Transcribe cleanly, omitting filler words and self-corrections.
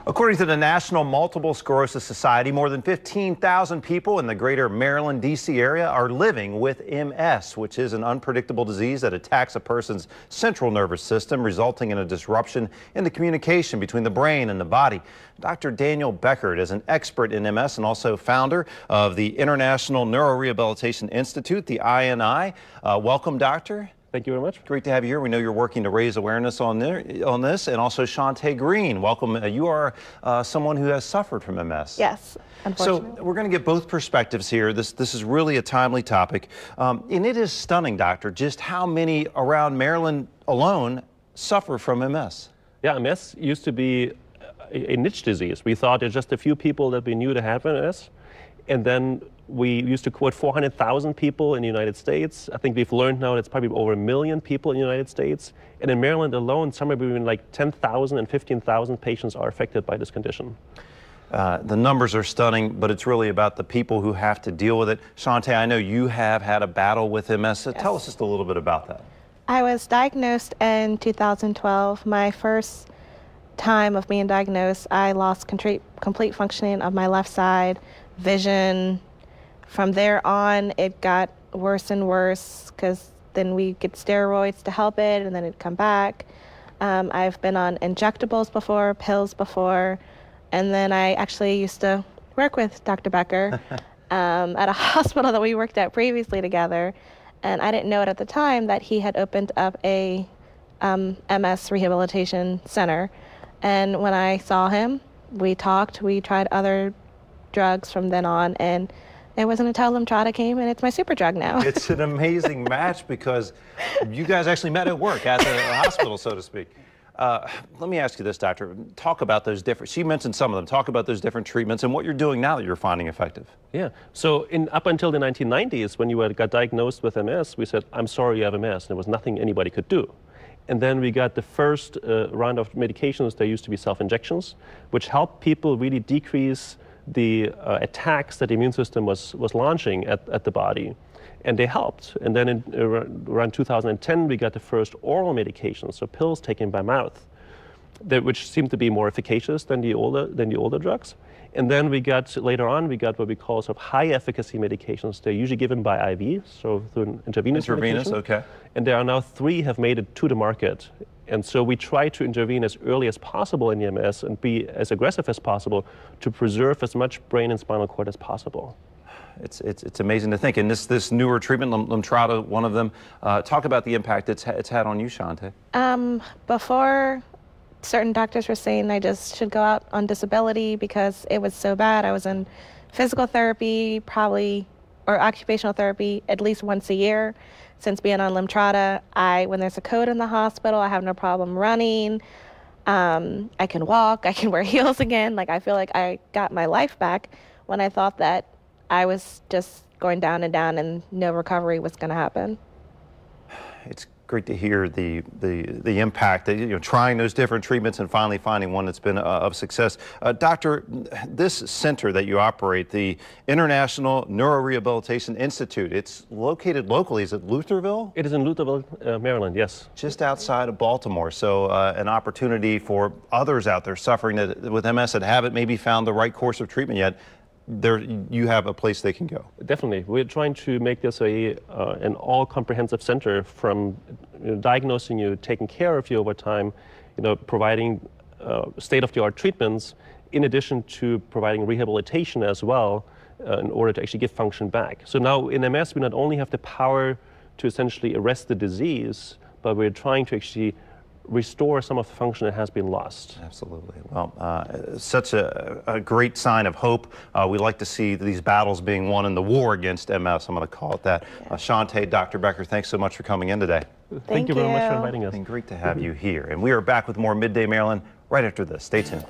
According to the National Multiple Sclerosis Society, more than 15,000 people in the greater Maryland, D.C. area are living with MS, which is an unpredictable disease that attacks a person's central nervous system, resulting in a disruption in the communication between the brain and the body. Dr. Daniel Becker is an expert in MS and also founder of the International Neurorehabilitation Institute, the INI. Welcome, doctor. Thank you very much. Great to have you here. We know you're working to raise awareness on this. And also Shantae Green, welcome. You are someone who has suffered from MS. Yes, unfortunately. So we're going to get both perspectives here. This is really a timely topic. And it is stunning, doctor, just how many around Maryland alone suffer from MS. Yeah, MS used to be a niche disease. We thought there's just a few people that we knew to have MS. And then we used to quote 400,000 people in the United States. I think we've learned now it's probably over 1 million people in the United States. And in Maryland alone, somewhere between like 10,000 and 15,000 patients are affected by this condition. The numbers are stunning, but it's really about the people who have to deal with it. Shantae, I know you have had a battle with MS. So tell us just a little bit about that. I was diagnosed in 2012. My first time of being diagnosed, I lost complete functioning of my left side, vision. From there on, it got worse and worse because then we get steroids to help it and then it'd come back. I've been on injectables before, pills before, and then I actually used to work with Dr. Becker at a hospital that we worked at previously together. And I didn't know it at the time that he had opened up a MS rehabilitation center. And when I saw him, we talked, we tried other drugs from then on, and it wasn't until Lemtrada came, and it's my super drug now. It's an amazing match because you guys actually met at work, at the hospital, so to speak. Let me ask you this, doctor. Talk about those different, she mentioned some of them. Talk about those different treatments and what you're doing now that you're finding effective. Yeah, so up until the 1990s, when you got diagnosed with MS, we said, I'm sorry you have MS, and there was nothing anybody could do. And then we got the first round of medications. There used to be self-injections, which helped people really decrease the attacks that the immune system was launching at the body. And they helped. And then in around 2010, we got the first oral medications, so pills taken by mouth, which seemed to be more efficacious than the older drugs. And then later on, we got what we call sort of high efficacy medications. They're usually given by IV, so through an intravenous medication. Okay. And there are now 3 have made it to the market. And so we try to intervene as early as possible in the MS and be as aggressive as possible to preserve as much brain and spinal cord as possible. It's amazing to think. And this newer treatment, Lemtrada, one of them, talk about the impact it's had on you, Shantae. Before, certain doctors were saying I just should go out on disability because it was so bad. I was in physical therapy or occupational therapy at least once a year. Since being on Lemtrada, when there's a code in the hospital, I have no problem running. I can walk, I can wear heels again. Like, I feel like I got my life back when I thought that I was just going down and no recovery was going to happen. It's great to hear the impact that, trying those different treatments and finally finding one that's been of success. Doctor, this center that you operate, the International Neurorehabilitation Institute, it's located locally. Is it Lutherville? It is in Lutherville, Maryland, yes. Just outside of Baltimore. So an opportunity for others out there suffering with MS that haven't maybe found the right course of treatment yet. You have a place they can go. Definitely. We're trying to make this an all-comprehensive center from diagnosing you, taking care of you over time, providing state-of-the-art treatments, in addition to providing rehabilitation as well in order to actually get function back. So now in MS, we not only have the power to essentially arrest the disease, but we're trying to actually restore some of the function that has been lost. Absolutely. Well, such a great sign of hope. We like to see these battles being won in the war against MS. I'm going to call it that. Shantae, Dr. Becker, thanks so much for coming in today. Thank you very much for inviting us. It's been great to have you here. And we are back with more Midday Maryland right after this. Stay tuned.